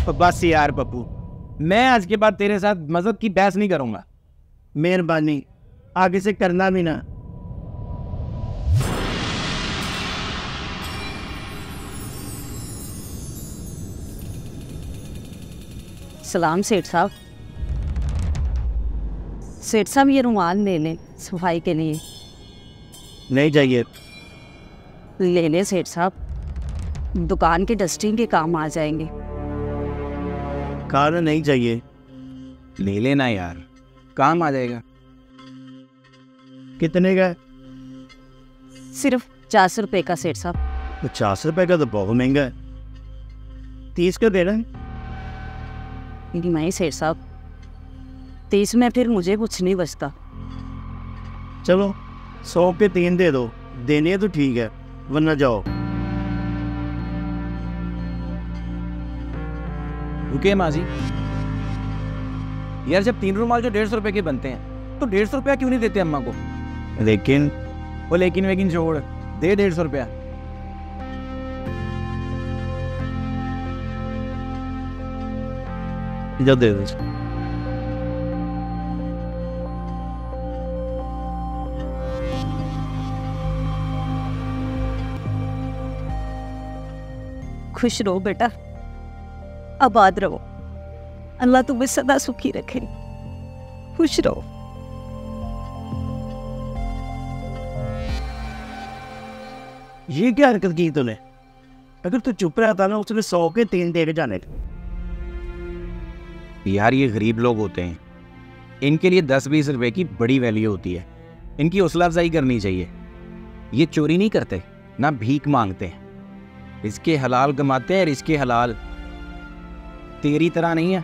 तो बस यार पप्पू, मैं आज के बाद तेरे साथ मजहब की बहस नहीं करूंगा। मेहरबानी, आगे से करना भी ना। सलाम सेठ साहब। सेठ साहब ये रुमाल ले लें सफाई के लिए। नहीं चाहिए। ले लें सेठ साहब, दुकान के डस्टिंग के काम आ जाएंगे। खाना नहीं चाहिए। ले लेना यार, काम आ जाएगा। कितने का है? सिर्फ 400 रुपये का सेठ साहब। 50 रुपए का तो बहुत महंगा है। 30 का दे रहे हैं। नहीं सेठ साहब, 30 में फिर मुझे कुछ नहीं बचता। चलो 100 के 3 दे दो। देने हैं तो ठीक है, वरना जाओ। रुके माजी यार, जब 3 रुमाल जो 150 रुपए के बनते हैं तो 150 रुपया क्यों नहीं देते अम्मा को? लेकिन वो लेकिन छोड़ दे 150 रुपया। जो दे दो। खुश रहो बेटा, आबाद रहो, अल्लाह तुम्हें सदा सुखी रखे। खुश रहो। ये क्या हरकत की तूने? अगर तू चुप रहता ना, उसने 100 के 3 दे के जाने थे। यार ये गरीब लोग होते हैं, इनके लिए 10-20 रुपए की बड़ी वैल्यू होती है। इनकी हौसला अफजाई करनी चाहिए। ये चोरी नहीं करते, ना भीख मांगते हैं, इसके हलाल कमाते हैं। इसके हलाल तेरी तरह नहीं है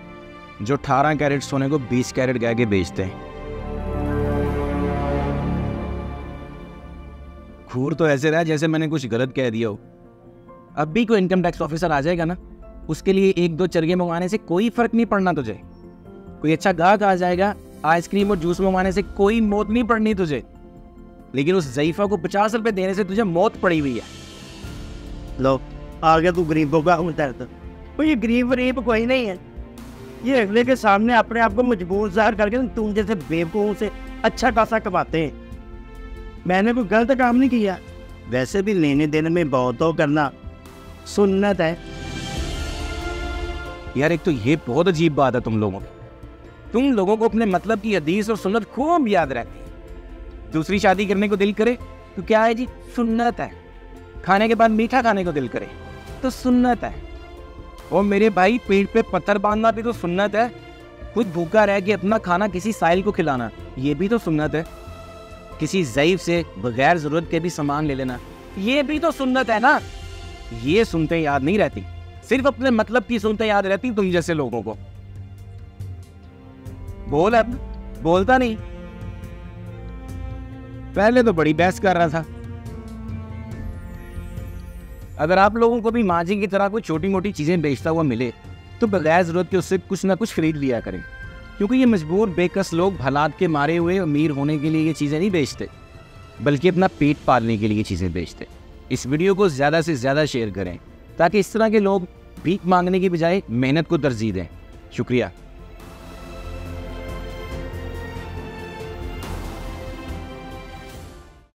जो 18 कैरेट सोने को 20 कैरेट कह के बेचते हैं। घूर तो ऐसे रहा जैसे मैंने कुछ गलत कह दिया हो। अब भी कोई इनकम टैक्स ऑफिसर आ जाएगा ना, उसके लिए 1-2 चरगे मंगवाने से कोई फर्क नहीं पड़ना तुझे। कोई अच्छा गाहक आ जाएगा, आइसक्रीम और जूस मंगवाने से कोई मौत नहीं पड़नी तुझे। लेकिन उस ज़ईफा को 50 रुपए देने से तुझे मौत पड़ी हुई है। लो आ गया तू गरीबों का हमदर्द। तो ये गरीब कोई नहीं है। ये अगले के सामने अपने आप को मजबूर ज़ाहिर करके तुम जैसे बेवकूफ़ों से अच्छा खासा कमाते हैं। मैंने कोई गलत काम नहीं किया। वैसे भी लेने देने में बहुत हो करना सुन्नत है। यार एक तो ये बहुत अजीब बात है तुम लोगों की। तुम लोगों को अपने मतलब की हदीस और सुन्नत खूब याद रहती है। दूसरी शादी करने को दिल करे तो क्या है जी, सुन्नत है। खाने के बाद मीठा खाने को दिल करे तो सुन्नत है। और मेरे भाई, पेट पे पत्थर बांधना भी तो सुन्नत है। खुद भूखा रह के अपना खाना किसी साइल को खिलाना, ये भी तो सुन्नत है। किसी ज़ईफ से बगैर ज़रूरत के भी सामान ले लेना, ये भी तो सुन्नत है ना। ये सुनते याद नहीं रहती, सिर्फ अपने मतलब की सुनते याद रहती तुम जैसे लोगों को। बोल, अब बोलता नहीं। पहले तो बड़ी बहस कर रहा था। अगर आप लोगों को भी माजी की तरह कोई छोटी मोटी चीजें बेचता हुआ मिले तो बगैर जरूरत के उससे कुछ ना कुछ खरीद लिया करें, क्योंकि ये मजबूर बेकस लोग हालात के मारे हुए अमीर होने के लिए ये चीजें नहीं बेचते, बल्कि अपना पेट पालने के लिए ये चीजें बेचते। इस वीडियो को ज्यादा से ज्यादा शेयर करें ताकि इस तरह के लोग भीख मांगने की बजाय मेहनत को तरजीह दें। शुक्रिया।